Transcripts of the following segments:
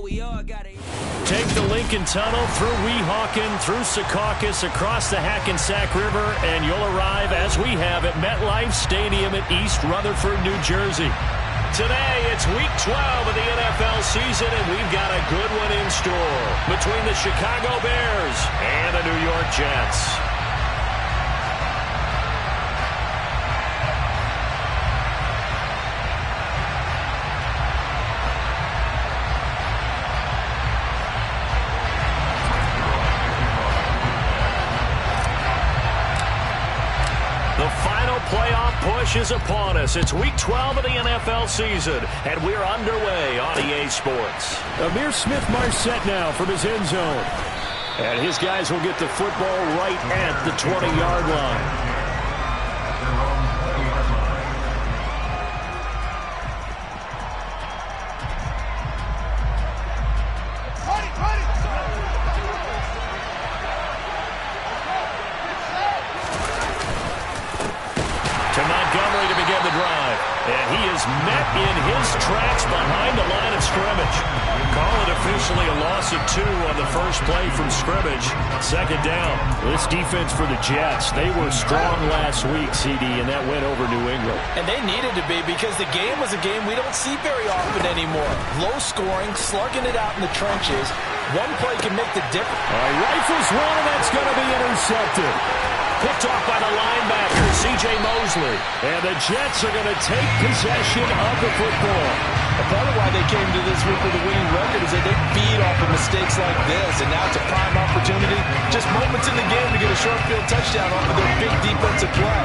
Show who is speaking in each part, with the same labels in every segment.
Speaker 1: Take the Lincoln Tunnel through Weehawken, through Secaucus, across the Hackensack River, and you'll arrive, as we have, at MetLife Stadium at East Rutherford, New Jersey. Today, it's Week 12 of the NFL season, and we've got a good one in store between the Chicago Bears and the New York Jets. The final playoff push is upon us. It's Week 12 of the NFL season, and we're underway on EA Sports.
Speaker 2: Amir Smith-Marset now from his end zone.
Speaker 1: And his guys will get the football right at the 20-yard line. And he is met in his tracks behind the line of scrimmage. Call it officially a loss of 2 on the first play from scrimmage. Second down.
Speaker 2: This defense for the Jets, they were strong last week, CD, and that went over New England.
Speaker 3: And they needed to be, because the game was a game we don't see very often anymore. Low scoring, slugging it out in the trenches. One play can make the difference.
Speaker 2: All right, rifles one, and that's going to be intercepted.
Speaker 1: Picked off by the linebacker, C.J. Mosley.
Speaker 2: And the Jets are going to take possession of the football.
Speaker 3: Part of why they came to this week with a winning record is that they feed off of mistakes like this. And now it's a prime opportunity, just moments in the game, to get a short field touchdown off of their big defensive play.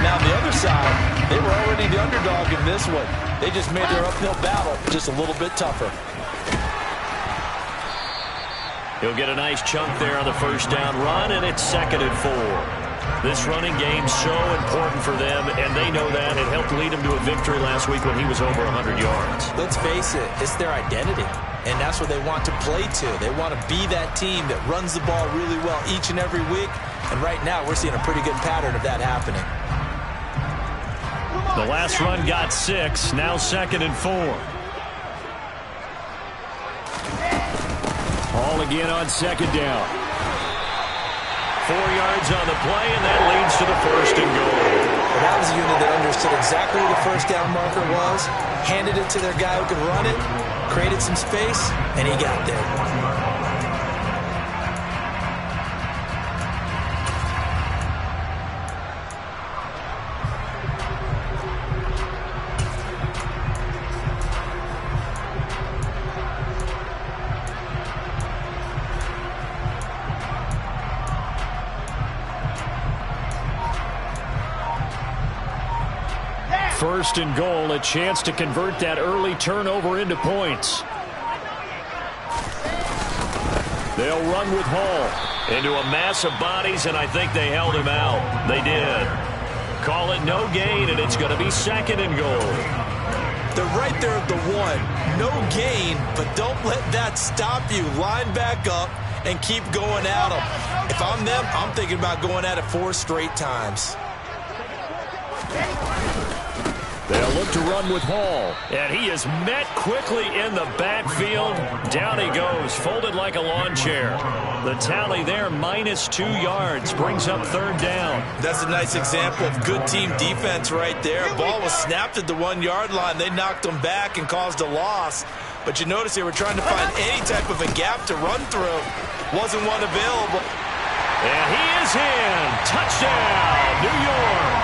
Speaker 3: Now, on the other side, they were already the underdog in this one. They just made their uphill battle just a little bit tougher.
Speaker 1: He'll get a nice chunk there on the first down run, and it's 2nd and 4. This running game's so important for them, and they know that. It helped lead them to a victory last week when he was over 100 yards.
Speaker 3: Let's face it, it's their identity, and that's what they want to play to. They want to be that team that runs the ball really well each and every week, and right now we're seeing a pretty good pattern of that happening.
Speaker 1: The last run got 6, now 2nd and 4.
Speaker 2: All again on 2nd down.
Speaker 1: 4 yards on the play, and that leads to the 1st and goal.
Speaker 3: Well, that was a unit that understood exactly where the first down marker was, handed it to their guy who could run it, created some space, and he got there.
Speaker 2: First and goal, a chance to convert that early turnover into points. They'll run with Hall.
Speaker 1: Into a mass of bodies, and I think they held him out. They did. Call it no gain, and it's going to be 2nd and goal.
Speaker 3: They're right there at the 1. No gain, but don't let that stop you. Line back up and keep going at them. If I'm them, I'm thinking about going at it 4 straight times.
Speaker 2: They'll look to run with Hall.
Speaker 1: And he is met quickly in the backfield. Down he goes, folded like a lawn chair. The tally there, -2 yards, brings up 3rd down.
Speaker 3: That's a nice example of good team defense right there. Ball was snapped at the 1-yard line. They knocked him back and caused a loss. But you notice they were trying to find any type of a gap to run through. Wasn't one available.
Speaker 1: And he is in. Touchdown, New York.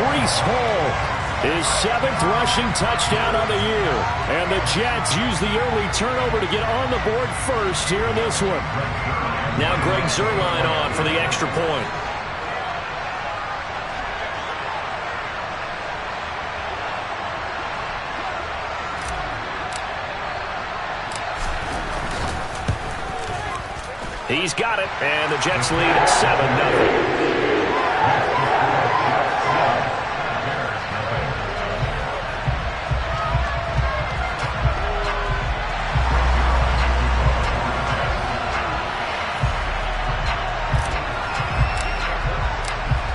Speaker 2: Breece Hall. His 7th rushing touchdown on the year. And the Jets use the early turnover to get on the board first here in this one.
Speaker 1: Now Greg Zuerlein on for the extra point. He's got it, and the Jets lead at 7-0.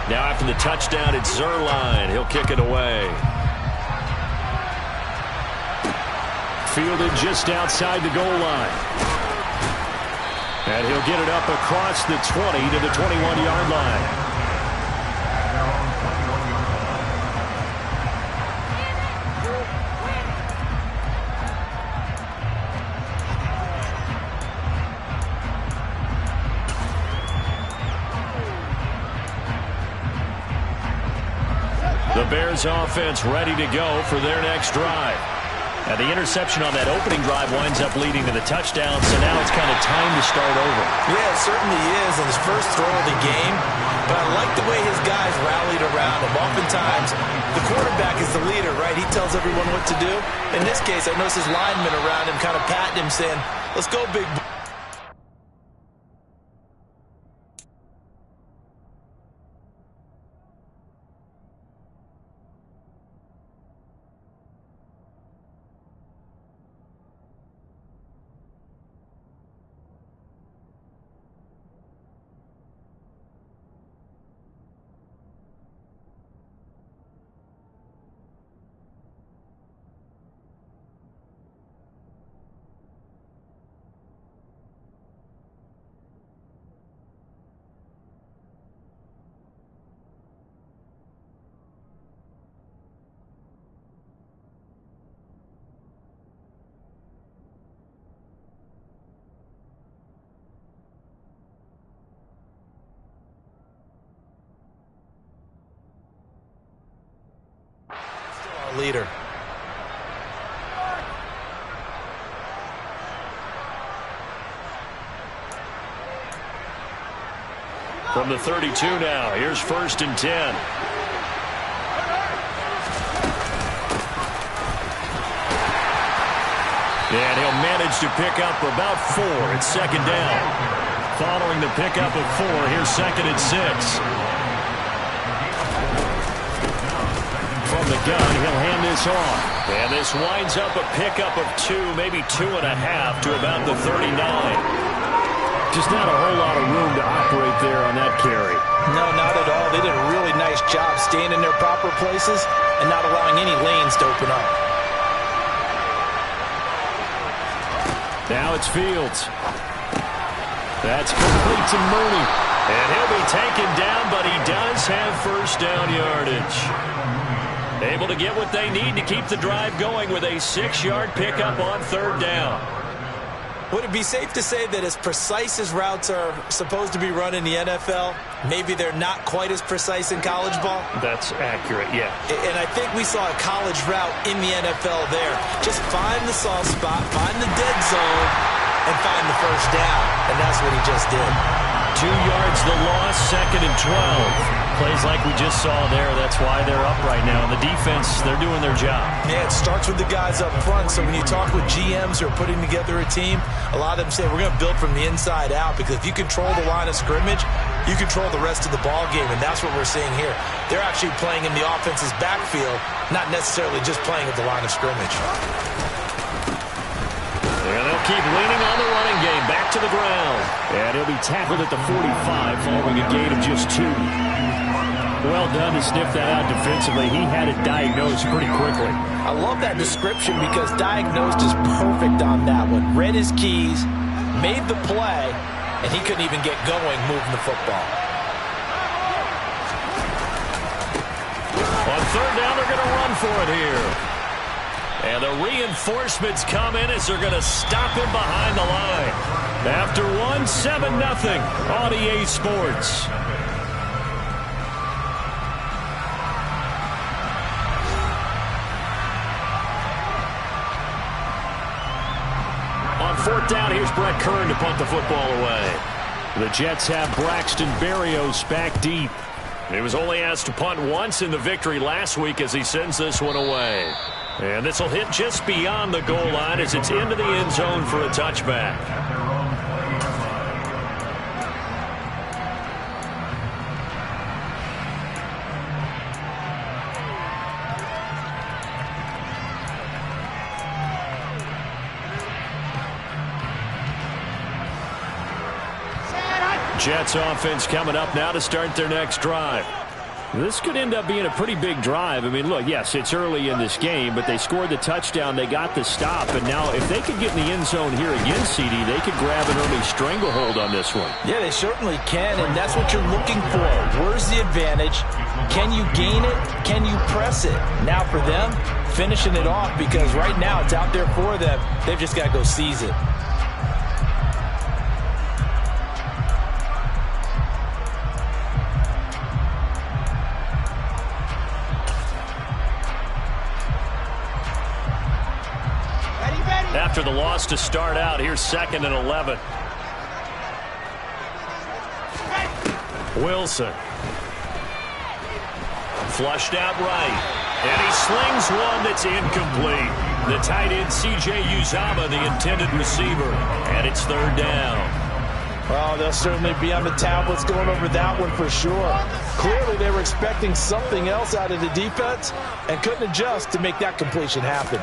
Speaker 1: Now after the touchdown, it's Zuerlein. He'll kick it away. Fielded just outside the goal line. And he'll get it up across the 20 to the 21-yard line. The Bears offense ready to go for their next drive. And the interception on that opening drive winds up leading to the touchdown, so now it's kind of time to start over.
Speaker 3: Yeah, it certainly is on his first throw of the game. But I like the way his guys rallied around him. Oftentimes, the quarterback is the leader, right? He tells everyone what to do. In this case, I noticed his linemen around him kind of patting him, saying, "Let's go, big boy." Leader.
Speaker 1: From the 32 now, here's 1st and 10. And he'll manage to pick up about 4 at 2nd down. Following the pickup of 4, here's 2nd and 6. From the gun, he'll hand this off. And this winds up a pickup of 2, maybe 2.5 to about the 39. Just not a whole lot of room to operate there on that carry.
Speaker 3: No, not at all. They did a really nice job staying in their proper places and not allowing any lanes to open up.
Speaker 1: Now it's Fields. That's complete to Mooney. And he'll be taken down, but he does have 1st down yardage. Able to get what they need to keep the drive going with a 6-yard pickup on 3rd down.
Speaker 3: Would it be safe to say that as precise as routes are supposed to be run in the NFL, maybe they're not quite as precise in college ball?
Speaker 1: That's accurate, yeah.
Speaker 3: And I think we saw a college route in the NFL there. Just find the soft spot, find the dead zone, and find the 1st down. And that's what he just did.
Speaker 1: 2 yards the loss, 2nd and 12. Plays like we just saw there. That's why they're up right now. And the defense, they're doing their job.
Speaker 3: Yeah, it starts with the guys up front. So when you talk with GMs who are putting together a team, a lot of them say, we're going to build from the inside out. Because if you control the line of scrimmage, you control the rest of the ball game. And that's what we're seeing here. They're actually playing in the offense's backfield, not necessarily just playing at the line of scrimmage.
Speaker 1: And they'll keep leaning on the running game. Back to the ground. And he'll be tackled at the 45 following a gain of just 2. Well done to sniff that out defensively. He had it diagnosed pretty quickly.
Speaker 3: I love that description because diagnosed is perfect on that one. Read his keys, made the play, and he couldn't even get going moving the football.
Speaker 1: On 3rd down, they're going to run for it here. And the reinforcements come in as they're going to stop him behind the line. After 7-0 on EA Sports. On 4th down, here's Brett Kern to punt the football away. The Jets have Braxton Berrios back deep. He was only asked to punt once in the victory last week as he sends this one away. And this will hit just beyond the goal line as it's into the end zone for a touchback. Jets offense coming up now to start their next drive. This could end up being a pretty big drive. I mean, look, yes, it's early in this game, but they scored the touchdown. They got the stop. And now if they could get in the end zone here again, CD, they could grab an early stranglehold on this one.
Speaker 3: Yeah, they certainly can, and that's what you're looking for. Where's the advantage? Can you gain it? Can you press it? Now for them, finishing it off, because right now it's out there for them. They've just got to go seize it.
Speaker 1: After the loss to start out, here's 2nd and 11. Wilson. Flushed out right. And he slings one that's incomplete. The tight end, C.J. Uzomah, the intended receiver. And it's 3rd down.
Speaker 3: Well, they'll certainly be on the tablets going over that one for sure. Clearly, they were expecting something else out of the defense and couldn't adjust to make that completion happen.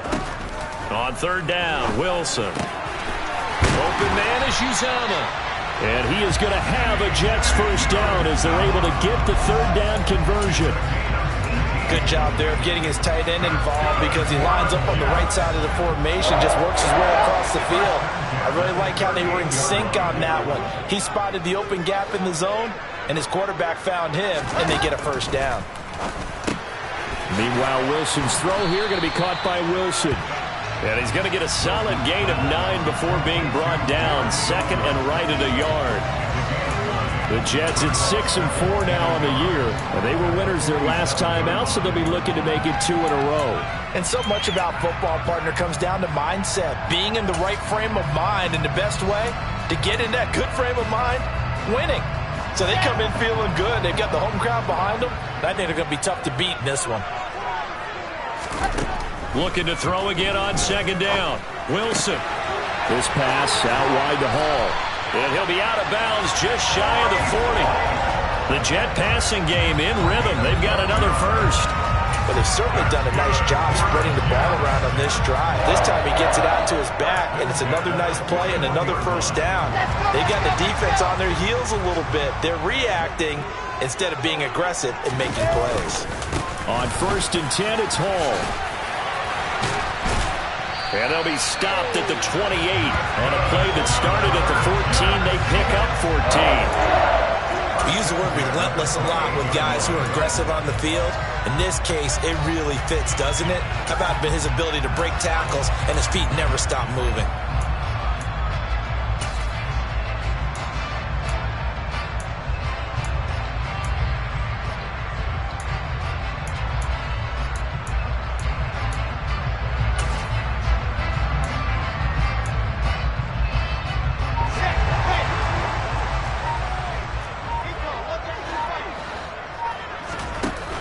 Speaker 1: On 3rd down, Wilson. Open man is Uzomah. And he is going to have a Jets first down as they're able to get the 3rd down conversion.
Speaker 3: Good job there of getting his tight end involved because he lines up on the right side of the formation, just works his way across the field. I really like how they were in sync on that one. He spotted the open gap in the zone, and his quarterback found him, and they get a first down.
Speaker 1: Meanwhile, Wilson's throw here going to be caught by Wilson. And he's going to get a solid gain of 9 before being brought down. 2nd and right at a yard. The Jets at 6-4 now on the year. And they were winners their last time out, so they'll be looking to make it 2 in a row.
Speaker 3: And so much about football, partner, comes down to mindset. Being in the right frame of mind, and the best way to get in that good frame of mind, winning. So they come in feeling good. They've got the home crowd behind them. I think they're going to be tough to beat in this one.
Speaker 1: Looking to throw again on 2nd down. Wilson. This pass out wide to Hall. And he'll be out of bounds just shy of the 40. The Jet passing game in rhythm. They've got another first.
Speaker 3: But they've certainly done a nice job spreading the ball around on this drive. This time he gets it out to his back, and it's another nice play and another first down. They've got the defense on their heels a little bit. They're reacting instead of being aggressive and making plays.
Speaker 1: On 1st and 10, it's Hall. And they'll be stopped at the 28. On a play that started at the 14, they pick up 14.
Speaker 3: We use the word relentless a lot with guys who are aggressive on the field. In this case, it really fits, doesn't it? How about his ability to break tackles and his feet never stop moving?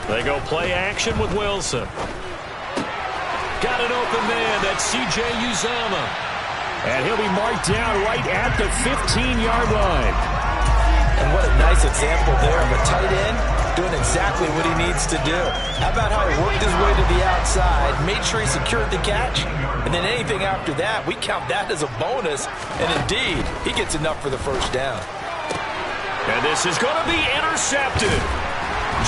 Speaker 1: They go play action with Wilson. Got an open man. That's C.J. Uzomah. And he'll be marked down right at the 15-yard line.
Speaker 3: And what a nice example there of a tight end doing exactly what he needs to do. How about how he worked his way to the outside, made sure he secured the catch, and then anything after that, we count that as a bonus. And indeed, he gets enough for the first down.
Speaker 1: And this is going to be intercepted.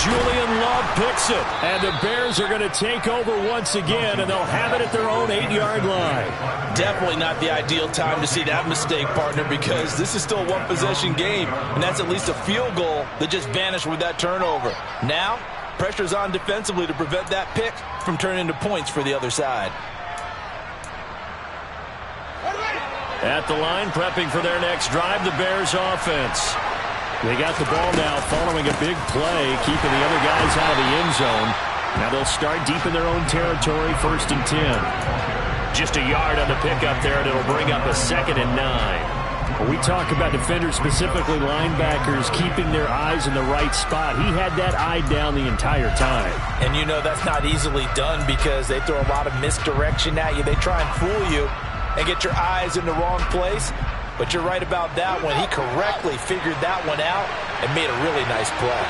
Speaker 1: Julian Love picks it, and the Bears are going to take over once again, and they'll have it at their own 8-yard line.
Speaker 3: Definitely not the ideal time to see that mistake, partner, because this is still a one-possession game, and that's at least a field goal that just vanished with that turnover. Now, pressure's on defensively to prevent that pick from turning into points for the other side.
Speaker 1: At the line, prepping for their next drive, the Bears offense. They got the ball now following a big play, keeping the other guys out of the end zone. Now they'll start deep in their own territory, 1st and 10. Just a yard on the pickup there, and it'll bring up a 2nd and 9. When we talk about defenders, specifically linebackers, keeping their eyes in the right spot, he had that eye down the entire time.
Speaker 3: And you know that's not easily done because they throw a lot of misdirection at you. They try and fool you and get your eyes in the wrong place. But you're right about that one. He correctly figured that one out and made a really nice play.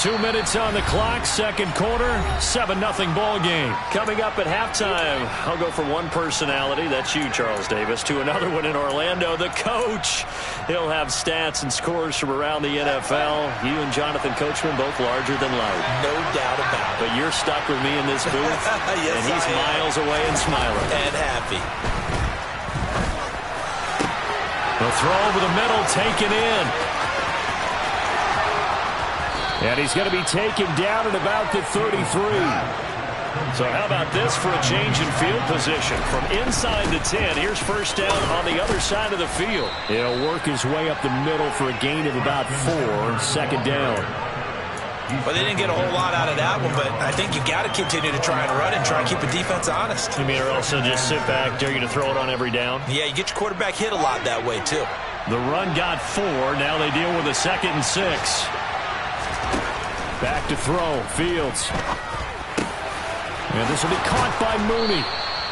Speaker 1: 2 minutes on the clock, second quarter, 7-0 ball game. Coming up at halftime, I'll go from one personality, that's you, Charles Davis, to another one in Orlando, the coach. He'll have stats and scores from around the NFL. You and Jonathan Coachman both larger than life.
Speaker 3: No doubt about it.
Speaker 1: But you're stuck with me in this booth,
Speaker 3: yes,
Speaker 1: and he's miles away and smiling.
Speaker 3: And happy.
Speaker 1: The throw over the middle, taken in. And he's going to be taken down at about the 33. So how about this for a change in field position? From inside the 10, here's first down on the other side of the field. He'll work his way up the middle for a gain of about 4, second down.
Speaker 3: Well, they didn't get a whole lot out of that one, but I think you got to continue to try and run and try and keep the defense honest.
Speaker 1: You mean, or also just sit back, dare you to throw it on every down?
Speaker 3: Yeah, you get your quarterback hit a lot that way, too.
Speaker 1: The run got 4. Now they deal with a 2nd and 6. Back to throw. Fields. And this will be caught by Mooney.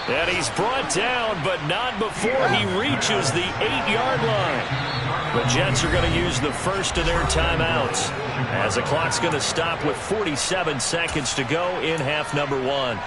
Speaker 1: And he's brought down, but not before he reaches the 8-yard line. The Jets are going to use the first of their timeouts, as the clock's going to stop with 47 seconds to go in half number 1.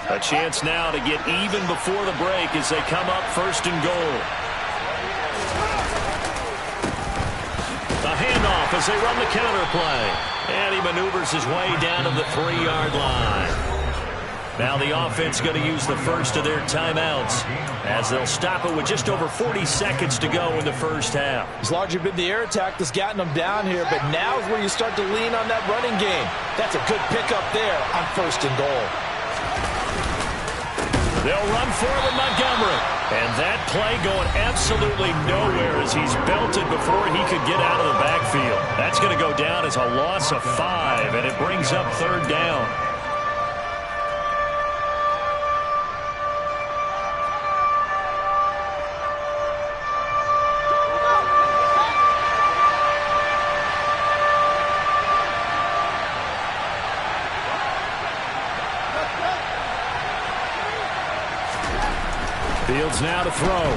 Speaker 1: A chance now to get even before the break as they come up first and goal. The handoff as they run the counter play. And he maneuvers his way down to the 3-yard line. Now the offense going to use the first of their timeouts, as they'll stop it with just over 40 seconds to go in the first half.
Speaker 3: It's largely been the air attack that's gotten them down here, but now is where you start to lean on that running game. That's a good pickup there on first and goal.
Speaker 1: They'll run forward Montgomery. And that play going absolutely nowhere as he's belted before he could get out of the backfield. That's going to go down as a loss of 5, and it brings up third down. Fields now to throw.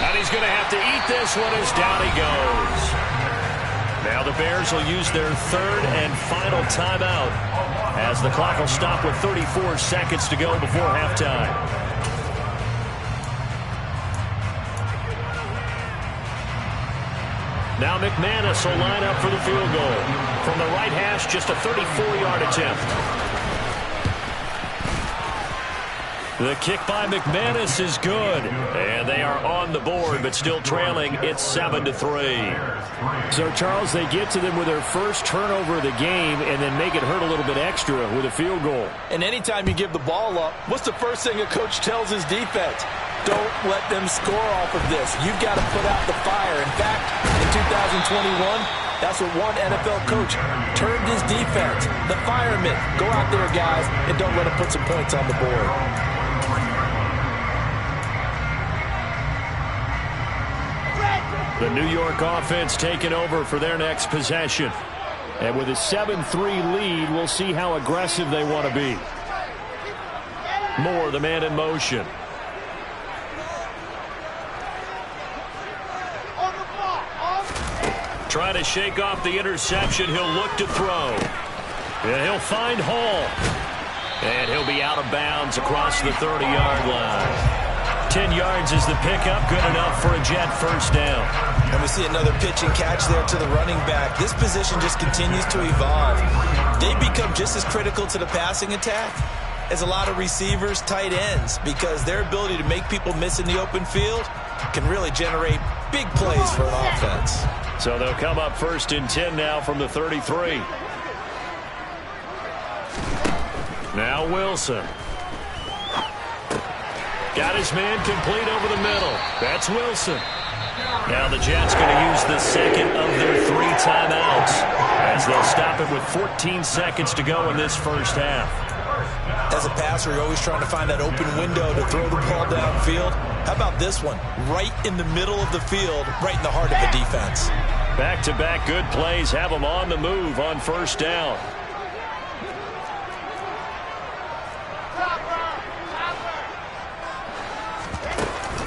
Speaker 1: And he's going to have to eat this one as down he goes. Now the Bears will use their third and final timeout, as the clock will stop with 34 seconds to go before halftime. Now McManus will line up for the field goal. From the right hash, just a 34-yard attempt. The kick by McManus is good. And they are on the board, but still trailing. It's 7-3. So, Charles, they get to them with their first turnover of the game and then make it hurt a little bit extra with a field goal. And anytime you give the ball up, what's the first thing a coach tells his defense? Don't let them score off of this. You've got to put out the fire. In fact, in 2021, that's what one NFL coach termed his defense. The firemen. Go out there, guys, and don't let them put some points on the board. The New York offense taking over for their next possession. And with a 7-3 lead, we'll see how aggressive they want to be. Moore, the man in motion. Trying to shake off the interception. He'll look to throw. And he'll find Hall. And he'll be out of bounds across the 30-yard line. 10 yards is the pickup, good enough for a Jet first down. And we see another pitch and catch there to the running back. This position just continues to evolve. They become just as critical to the passing attack as a lot of receivers, tight ends, because their ability to make people miss in the open field can really generate big plays for an offense. So they'll come up first and 10 now from the 33. Now Wilson. Got his man complete over the middle. That's Wilson. Now the Jets going to use the second of their 3 timeouts, as they'll stop it with 14 seconds to go in this first half. As a passer, you're always trying to find that open window to throw the ball downfield. How about this one? Right in the middle of the field, right in the heart of the defense. Back-to-back good plays have them on the move on first down.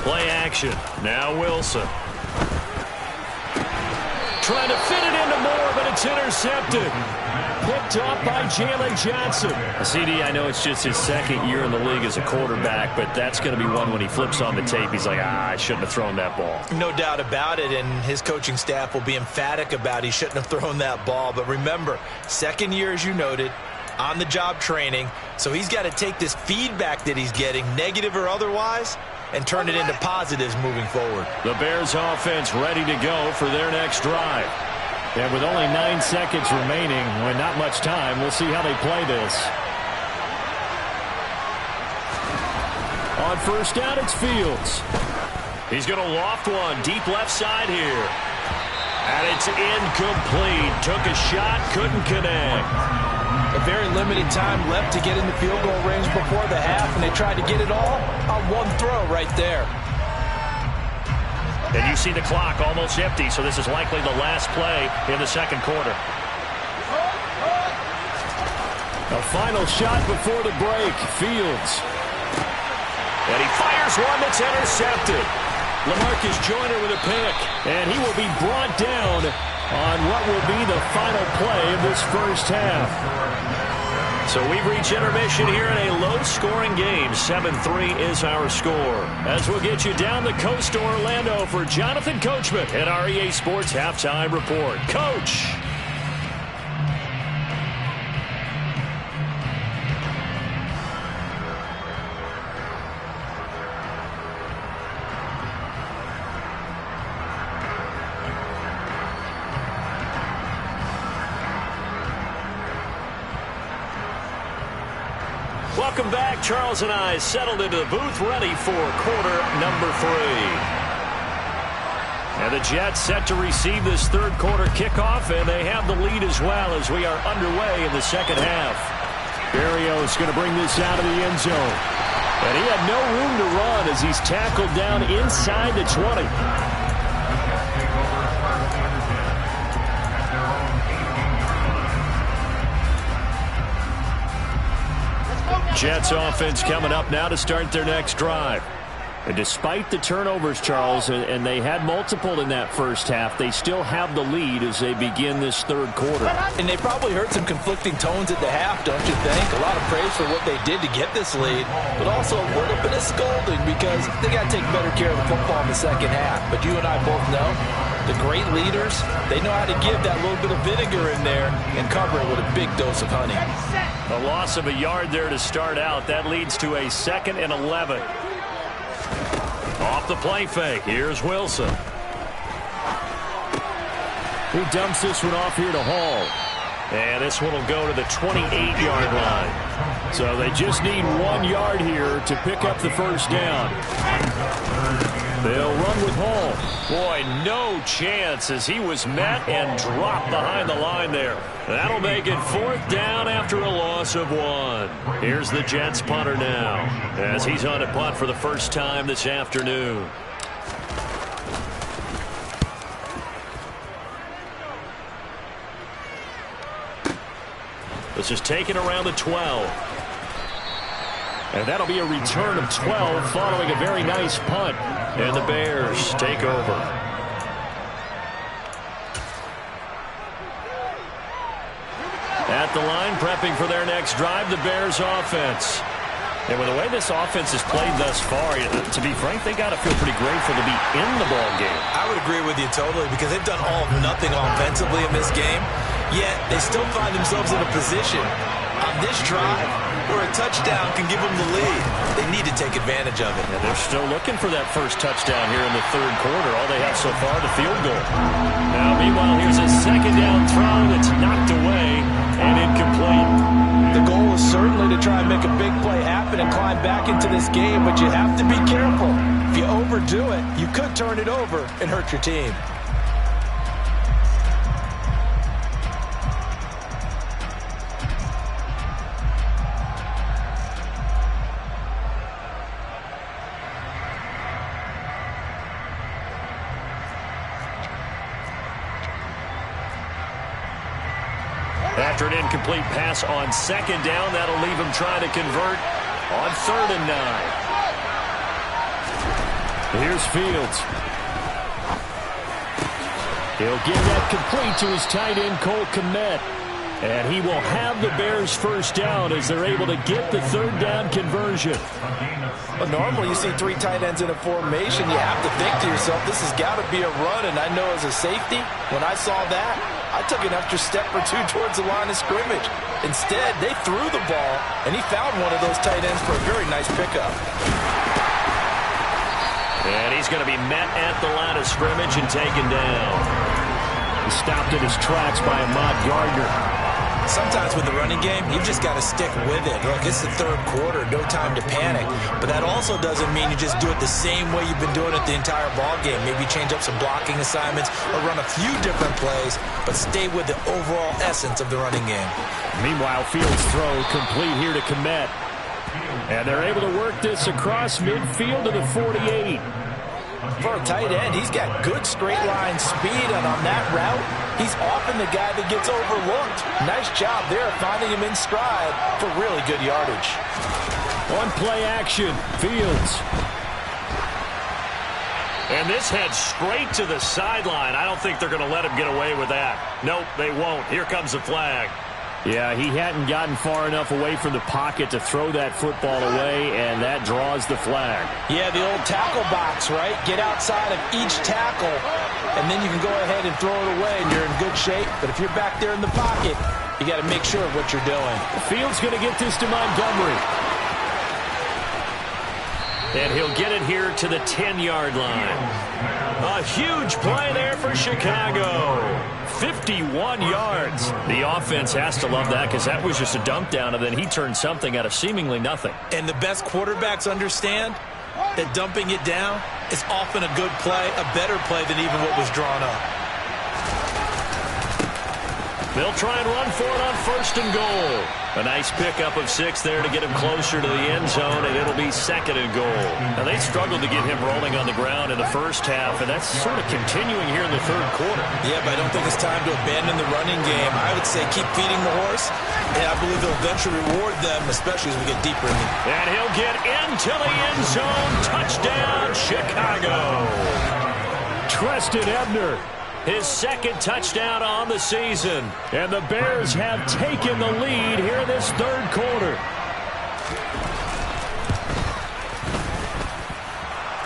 Speaker 1: Play action. Now Wilson. Trying to fit it into Moore, but it's intercepted. Picked off by Jalen Johnson. CD, I know it's just his second year in the league as a quarterback, but that's going to be one when he flips on the tape. He's like, I shouldn't have thrown that ball.
Speaker 3: No doubt about it, and his coaching staff will be emphatic about he shouldn't have thrown that ball. But remember, second year, as you noted, on-the-job training, so he's got to take this feedback that he's getting, negative or otherwise, and turn it into positives moving forward.
Speaker 1: The Bears offense ready to go for their next drive. And with only 9 seconds remaining, with not much time, we'll see how they play this. On first down, it's Fields. He's going to loft one deep left side here. And it's incomplete. Took a shot, couldn't connect.
Speaker 3: A very limited time left to get in the field goal range before the half, and they tried to get it all on one throw right there.
Speaker 1: And you see the clock almost empty, so this is likely the last play in the second quarter. A final shot before the break. Fields. And he fires one that's intercepted. LaMarcus Joyner with a pick. And he will be brought down on what will be the final play of this first half. So we've reached intermission here in a low-scoring game. 7-3 is our score. As we'll get you down the coast to Orlando for Jonathan Coachman at our EA Sports Halftime Report. Coach! Welcome back. Charles and I settled into the booth ready for quarter number 3. And the Jets set to receive this third quarter kickoff, and they have the lead as well as we are underway in the second half. Berrios going to bring this out of the end zone. And he had no room to run as he's tackled down inside the 20. Jets offense coming up now to start their next drive. And despite the turnovers, Charles, and they had multiple in that first half, they still have the lead as they begin this third quarter.
Speaker 3: And they probably heard some conflicting tones at the half, don't you think? A lot of praise for what they did to get this lead, but also a little bit of scolding because they got to take better care of the football in the second half. But you and I both know the great leaders, they know how to give that little bit of vinegar in there and cover it with a big dose of honey.
Speaker 1: A loss of a yard there to start out. That leads to a 2nd and 11. Off the play fake. Here's Wilson. He dumps this one off here to Hall. And this one will go to the 28-yard line. So they just need 1 yard here to pick up the first down. They'll run with Hall. Boy, no chance as he was met and dropped behind the line there. That'll make it 4th down after a loss of 1. Here's the Jets punter now as he's on a punt for the first time this afternoon. This is taken around the 12. And that'll be a return of 12 following a very nice punt. And the Bears take over. At the line, prepping for their next drive, the Bears offense. And with the way this offense has played thus far, to be frank, they got to feel pretty grateful to be in the ball game.
Speaker 3: I would agree with you totally because they've done all of nothing offensively in this game, yet they still find themselves in a position on this drive where a touchdown can give them the lead. They need to take advantage of it.
Speaker 1: And they're still looking for that first touchdown here in the third quarter. All they have so far, the field goal. Now, meanwhile, here's a second down throw that's knocked away and incomplete.
Speaker 3: The goal is certainly to try and make a big play happen and climb back into this game, but you have to be careful. If you overdo it, you could turn it over and hurt your team.
Speaker 1: After an incomplete pass on second down, that'll leave him trying to convert on 3rd and 9.
Speaker 2: Here's Fields. He'll give that complete to his tight end, Cole Kmet. And he will have the Bears first down as they're able to get the 3rd down conversion.
Speaker 3: Well, normally you see 3 tight ends in a formation. You have to think to yourself, this has got to be a run. And I know as a safety, when I saw that, I took an extra step or 2 towards the line of scrimmage. Instead, they threw the ball, and he found one of those tight ends for a very nice pickup.
Speaker 1: And he's going to be met at the line of scrimmage and taken down.
Speaker 2: He stopped in his tracks by Ahmad Gardner.
Speaker 3: Sometimes with the running game, you've just got to stick with it. Look, it's the 3rd quarter, no time to panic. But that also doesn't mean you just do it the same way you've been doing it the entire ball game. Maybe change up some blocking assignments or run a few different plays, but stay with the overall essence of the running game.
Speaker 2: Meanwhile, Fields' throw complete here to Kmet. And they're able to work this across midfield to the 48.
Speaker 3: For a tight end, he's got good straight line speed, and on that route, he's often the guy that gets overlooked. Nice job there finding him in stride for really good yardage.
Speaker 2: On play action, Fields.
Speaker 1: And this heads straight to the sideline. I don't think they're going to let him get away with that. Nope, they won't. Here comes the flag.
Speaker 2: Yeah, he hadn't gotten far enough away from the pocket to throw that football away, and that draws the flag.
Speaker 3: Yeah, the old tackle box, right? Get outside of each tackle, and then you can go ahead and throw it away, and you're in good shape. But if you're back there in the pocket, you got to make sure of what you're doing.
Speaker 2: Fields going to get this to Montgomery.
Speaker 1: And he'll get it here to the 10-yard line. A huge play there for Chicago. 51 yards. The offense has to love that because that was just a dump down, and then he turned something out of seemingly nothing.
Speaker 3: And the best quarterbacks understand that dumping it down is often a good play, a better play than even what was drawn up.
Speaker 1: They'll try and run for it on 1st and goal. A nice pickup of 6 there to get him closer to the end zone, and it'll be 2nd and goal. Now, they struggled to get him rolling on the ground in the first half, and that's sort of continuing here in the 3rd quarter.
Speaker 3: Yeah, but I don't think it's time to abandon the running game. I would say keep feeding the horse, and I believe they'll eventually reward them, especially as we get deeper in the...
Speaker 1: And he'll get into the end zone. Touchdown, Chicago.
Speaker 2: Treston Ebner.
Speaker 1: His 2nd touchdown on the season.
Speaker 2: And the Bears have taken the lead here in this 3rd quarter.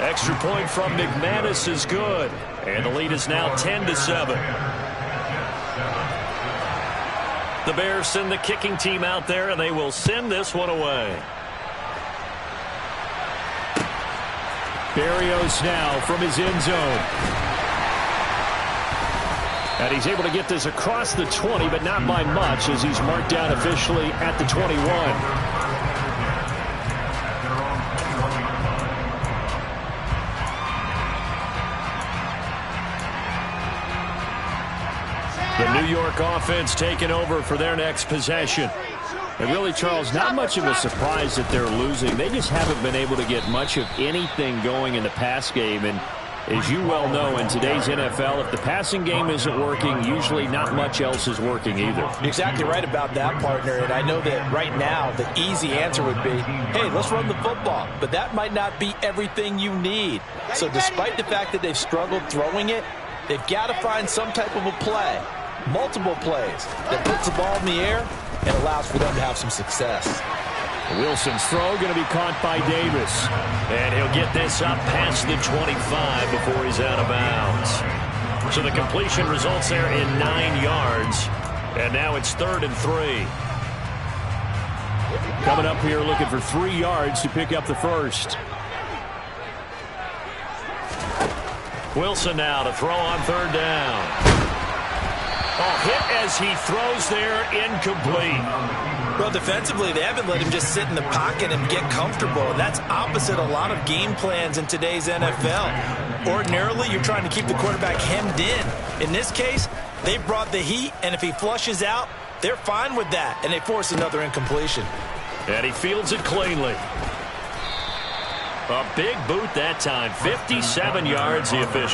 Speaker 1: Extra point from McManus is good. And the lead is now 10-7. The Bears send the kicking team out there, and they will send this one away.
Speaker 2: Berrios now from his end zone. And he's able to get this across the 20, but not by much, as he's marked down officially at the 21. The New York offense taking over for their next possession. And really, Charles, not much of a surprise that they're losing. They just haven't been able to get much of anything going in the pass game. And as you well know, in today's NFL, if the passing game isn't working, usually not much else is working either.
Speaker 3: You're exactly right about that, partner. And I know that right now the easy answer would be, hey, let's run the football. But that might not be everything you need. So despite the fact that they've struggled throwing it, they've got to find some type of a play, multiple plays, that puts the ball in the air and allows for them to have some success.
Speaker 2: Wilson's throw going to be caught by Davis.
Speaker 1: And he'll get this up past the 25 before he's out of bounds. So the completion results there in 9 yards. And now it's 3rd and 3.
Speaker 2: Coming up here looking for 3 yards to pick up the first.
Speaker 1: Wilson now to throw on 3rd down. Oh, hit as he throws there, incomplete.
Speaker 3: Well, defensively, they haven't let him just sit in the pocket and get comfortable, and that's opposite a lot of game plans in today's NFL. Ordinarily, you're trying to keep the quarterback hemmed in. In this case, they brought the heat, and if he flushes out, they're fine with that, and they force another incompletion.
Speaker 1: And he fields it cleanly. A big boot that time, 57 yards, the official.